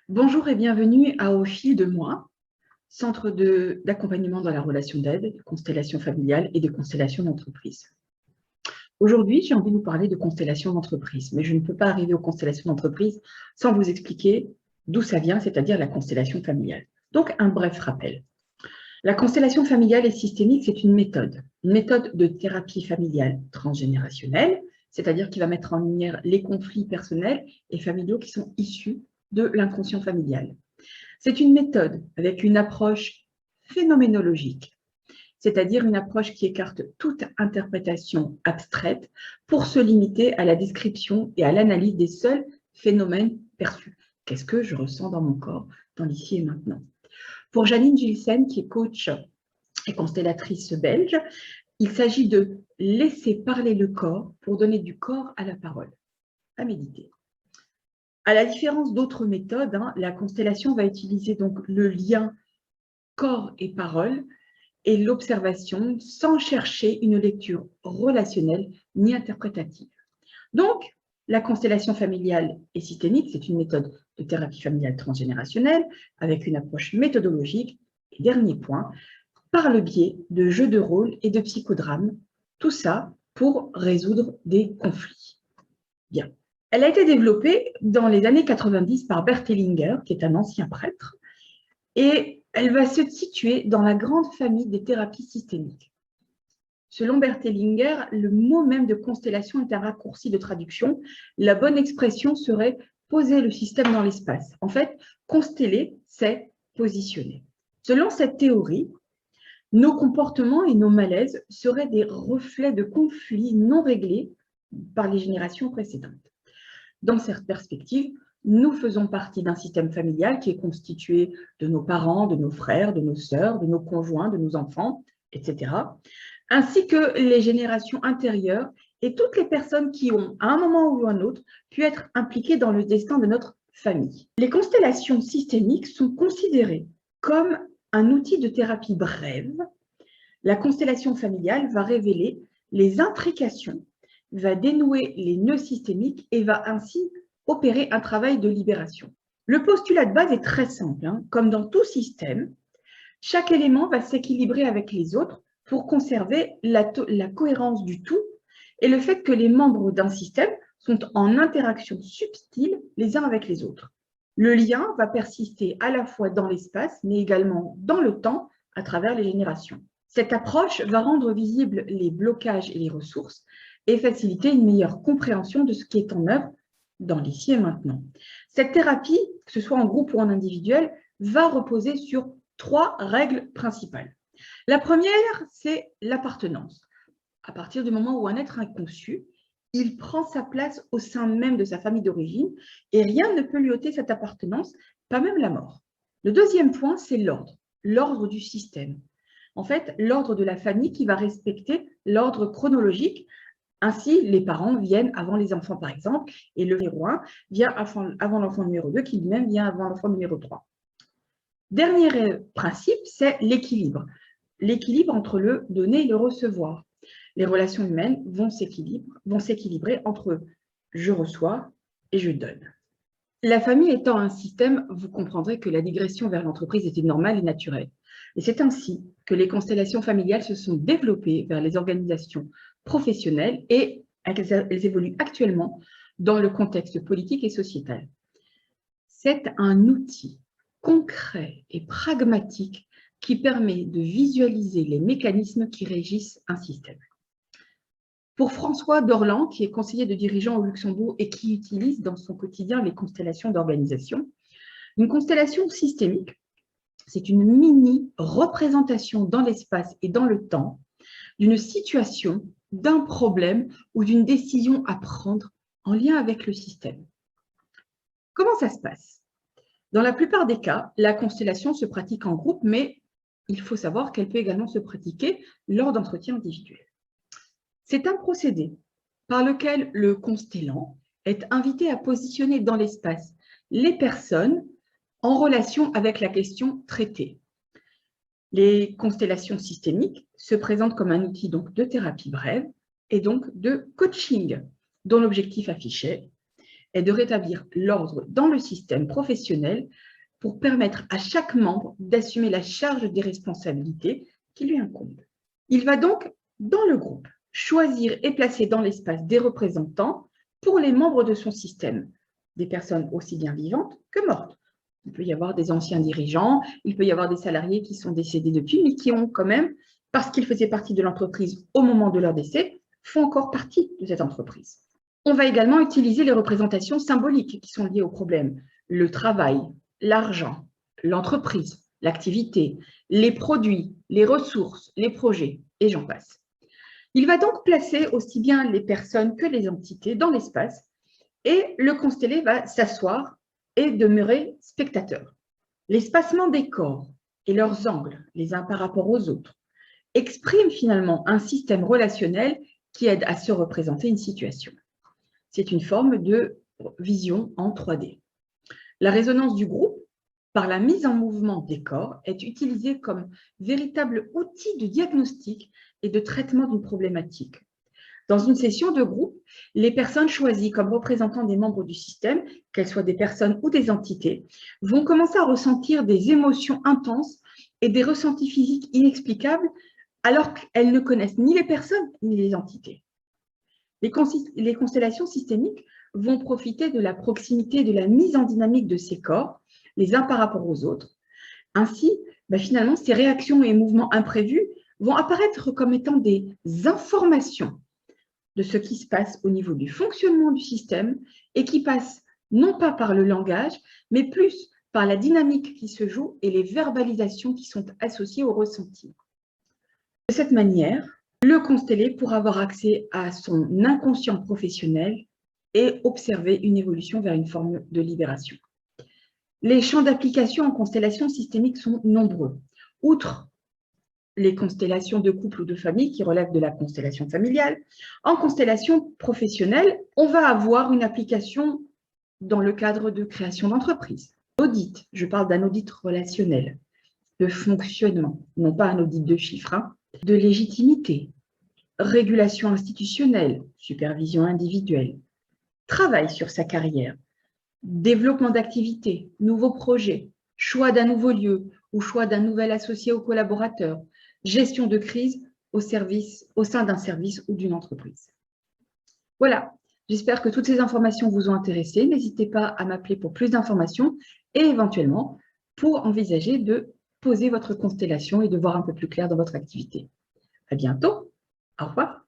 Bonjour et bienvenue à Au fil de moi, centre d'accompagnement dans la relation d'aide, de constellation familiale et de constellation d'entreprise. Aujourd'hui, j'ai envie de vous parler de constellation d'entreprise, mais je ne peux pas arriver aux constellations d'entreprise sans vous expliquer d'où ça vient, c'est-à-dire la constellation familiale. Donc, un bref rappel. La constellation familiale et systémique, c'est une méthode de thérapie familiale transgénérationnelle, c'est-à-dire qui va mettre en lumière les conflits personnels et familiaux qui sont issus de l'inconscient familial. C'est une méthode avec une approche phénoménologique, c'est-à-dire une approche qui écarte toute interprétation abstraite pour se limiter à la description et à l'analyse des seuls phénomènes perçus. Qu'est-ce que je ressens dans mon corps, dans l'ici et maintenant? Pour Janine Gilsen, qui est coach et constellatrice belge, il s'agit de laisser parler le corps pour donner du corps à la parole. À méditer. À la différence d'autres méthodes, la constellation va utiliser donc le lien corps et parole et l'observation sans chercher une lecture relationnelle ni interprétative. Donc, la constellation familiale et systémique, c'est une méthode de thérapie familiale transgénérationnelle avec une approche méthodologique. Et dernier point, par le biais de jeux de rôle et de psychodrames, tout ça pour résoudre des conflits. Bien. Elle a été développée dans les années 90 par Bert Hellinger, qui est un ancien prêtre, et elle va se situer dans la grande famille des thérapies systémiques. Selon Bert Hellinger, le mot même de constellation est un raccourci de traduction. La bonne expression serait poser le système dans l'espace. En fait, consteller, c'est positionner. Selon cette théorie, nos comportements et nos malaises seraient des reflets de conflits non réglés par les générations précédentes. Dans cette perspective, nous faisons partie d'un système familial qui est constitué de nos parents, de nos frères, de nos sœurs, de nos conjoints, de nos enfants, etc., ainsi que les générations intérieures et toutes les personnes qui ont, à un moment ou à un autre, pu être impliquées dans le destin de notre famille. Les constellations systémiques sont considérées comme un outil de thérapie brève. La constellation familiale va révéler les intrications, va dénouer les nœuds systémiques et va ainsi opérer un travail de libération. Le postulat de base est très simple. Comme dans tout système, chaque élément va s'équilibrer avec les autres pour conserver la cohérence du tout et le fait que les membres d'un système sont en interaction subtile les uns avec les autres. Le lien va persister à la fois dans l'espace, mais également dans le temps à travers les générations. Cette approche va rendre visibles les blocages et les ressources et faciliter une meilleure compréhension de ce qui est en œuvre dans l'ici et maintenant. Cette thérapie, que ce soit en groupe ou en individuel, va reposer sur 3 règles principales. La première, c'est l'appartenance. À partir du moment où un être est conçu, il prend sa place au sein même de sa famille d'origine et rien ne peut lui ôter cette appartenance, pas même la mort. Le deuxième point, c'est l'ordre du système. En fait, l'ordre de la famille qui va respecter l'ordre chronologique. Ainsi, les parents viennent avant les enfants, par exemple, et le numéro 1 vient avant l'enfant numéro 2, qui lui-même vient avant l'enfant numéro 3. Dernier principe, c'est l'équilibre. L'équilibre entre le donner et le recevoir. Les relations humaines vont s'équilibrer entre je reçois et je donne. La famille étant un système, vous comprendrez que la digression vers l'entreprise était normale et naturelle. Et c'est ainsi que les constellations familiales se sont développées vers les organisations professionnelles et elles évoluent actuellement dans le contexte politique et sociétal. C'est un outil concret et pragmatique qui permet de visualiser les mécanismes qui régissent un système. Pour François Dorland, qui est conseiller de dirigeant au Luxembourg et qui utilise dans son quotidien les constellations d'organisation, une constellation systémique, c'est une mini-représentation dans l'espace et dans le temps d'une situation, d'un problème ou d'une décision à prendre en lien avec le système. Comment ça se passe? Dans la plupart des cas, la constellation se pratique en groupe, mais il faut savoir qu'elle peut également se pratiquer lors d'entretiens individuels. C'est un procédé par lequel le constellant est invité à positionner dans l'espace les personnes en relation avec la question traitée. Les constellations systémiques se présentent comme un outil donc de thérapie brève et donc de coaching, dont l'objectif affiché est de rétablir l'ordre dans le système professionnel pour permettre à chaque membre d'assumer la charge des responsabilités qui lui incombent. Il va donc, dans le groupe, choisir et placer dans l'espace des représentants pour les membres de son système, des personnes aussi bien vivantes que mortes. Il peut y avoir des anciens dirigeants, il peut y avoir des salariés qui sont décédés depuis, mais qui ont quand même, parce qu'ils faisaient partie de l'entreprise au moment de leur décès, font encore partie de cette entreprise. On va également utiliser les représentations symboliques qui sont liées au problème. Le travail, l'argent, l'entreprise, l'activité, les produits, les ressources, les projets, et j'en passe. Il va donc placer aussi bien les personnes que les entités dans l'espace et le constellé va s'asseoir et demeurer spectateur. L'espacement des corps et leurs angles, les uns par rapport aux autres, expriment finalement un système relationnel qui aide à se représenter une situation. C'est une forme de vision en 3D. La résonance du groupe, par la mise en mouvement des corps, est utilisée comme véritable outil de diagnostic et de traitement d'une problématique. Dans une session de groupe, les personnes choisies comme représentants des membres du système, qu'elles soient des personnes ou des entités, vont commencer à ressentir des émotions intenses et des ressentis physiques inexplicables alors qu'elles ne connaissent ni les personnes ni les entités. Les constellations systémiques vont profiter de la proximité et de la mise en dynamique de ces corps, les uns par rapport aux autres. Ainsi, finalement, ces réactions et mouvements imprévus vont apparaître comme étant des informations de ce qui se passe au niveau du fonctionnement du système et qui passe non pas par le langage, mais plus par la dynamique qui se joue et les verbalisations qui sont associées au ressenti. De cette manière, le constellé pourra avoir accès à son inconscient professionnel et observer une évolution vers une forme de libération. Les champs d'application en constellation systémique sont nombreux. Outre les constellations de couple ou de famille qui relèvent de la constellation familiale, en constellation professionnelle, on va avoir une application dans le cadre de création d'entreprise. Audit, je parle d'un audit relationnel, de fonctionnement, non pas un audit de chiffres, de légitimité, régulation institutionnelle, supervision individuelle, travail sur sa carrière, développement d'activités, nouveaux projets, choix d'un nouveau lieu ou choix d'un nouvel associé ou collaborateur, gestion de crise au sein d'un service ou d'une entreprise. Voilà, j'espère que toutes ces informations vous ont intéressé. N'hésitez pas à m'appeler pour plus d'informations et éventuellement pour envisager de poser votre constellation et de voir un peu plus clair dans votre activité. À bientôt, au revoir.